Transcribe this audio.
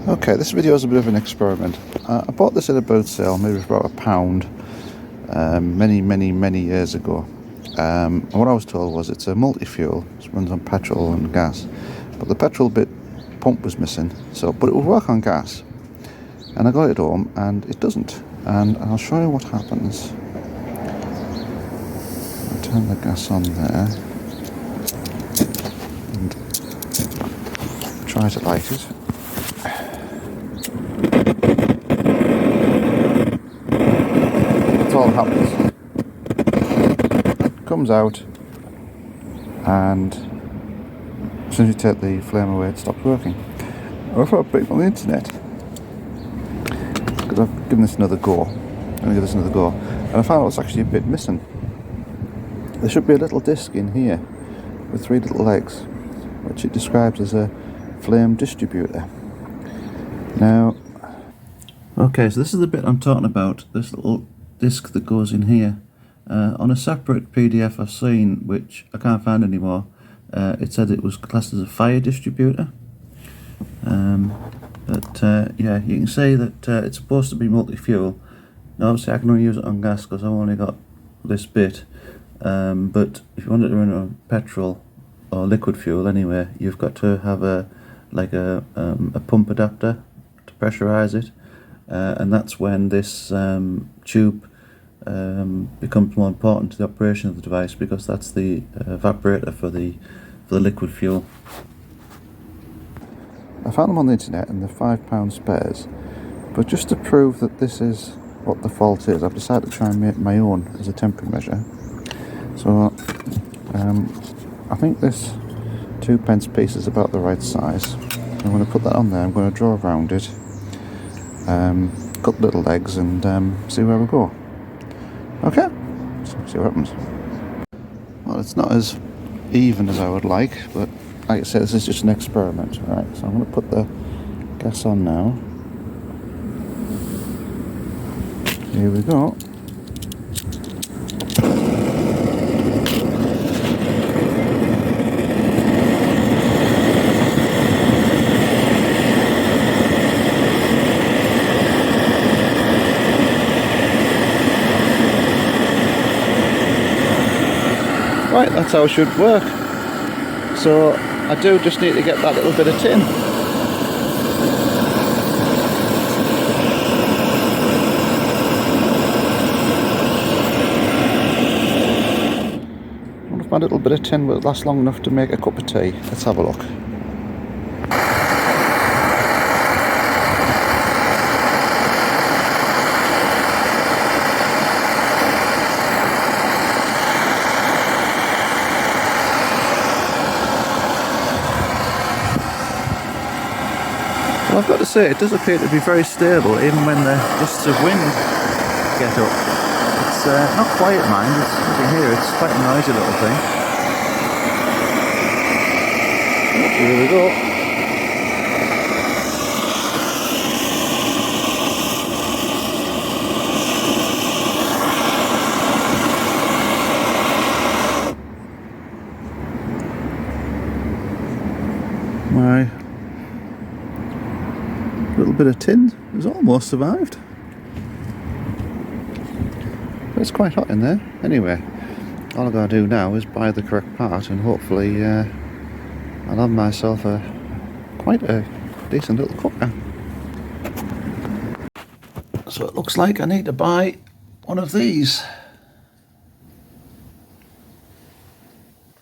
Okay, this video is a bit of an experiment. I bought this at a boat sale, maybe for about £1, many years ago. And what I was told was it's a multi-fuel, it runs on petrol and gas, but the petrol bit pump was missing, but it would work on gas. And I got it home and it doesn't, and I'll show you what happens. I'll turn the gas on there and try to light it. That's all that happens. It comes out, and as soon as you take the flame away, it stops working. I thought I'd put it on the internet, because I've given this another go. And I found it was actually a bit missing. There should be a little disc in here with 3 little legs, which it describes as a flame distributor. Now, okay, so this is the bit I'm talking about, this little disc that goes in here. On a separate PDF I've seen, which I can't find anymore, it said it was classed as a fire distributor. Yeah, you can see that it's supposed to be multi-fuel. Now obviously I can only use it on gas because I've only got this bit, but if you want it to run on petrol or liquid fuel anyway, you've got to have a pump adapter to pressurise it, and that's when this tube becomes more important to the operation of the device, because that's the evaporator for the liquid fuel. I found them on the internet and they're £5 spares, but just to prove that this is what the fault is, I've decided to try and make my own as a temporary measure. So I think this 2p piece is about the right size. I'm going to put that on there. I'm going to draw around it, cut little legs, and see where we go. Okay, so see what happens. Well, it's not as even as I would like, but like I said, this is just an experiment. Right, so I'm going to put the gas on now. Here we go. Right, that's how it should work. So I do just need to get that little bit of tin. I wonder if my little bit of tin will last long enough to make a cup of tea. Let's have a look. I've got to say, it does appear to be very stable even when the gusts of wind get up. It's not quiet, mind, as you can hear, it's quite a noisy little thing. Here we go. My little bit of tin has almost survived, but it's quite hot in there. Anyway, all I've got to do now is buy the correct part, and hopefully I'll have myself quite a decent little cooker. So it looks like I need to buy one of these.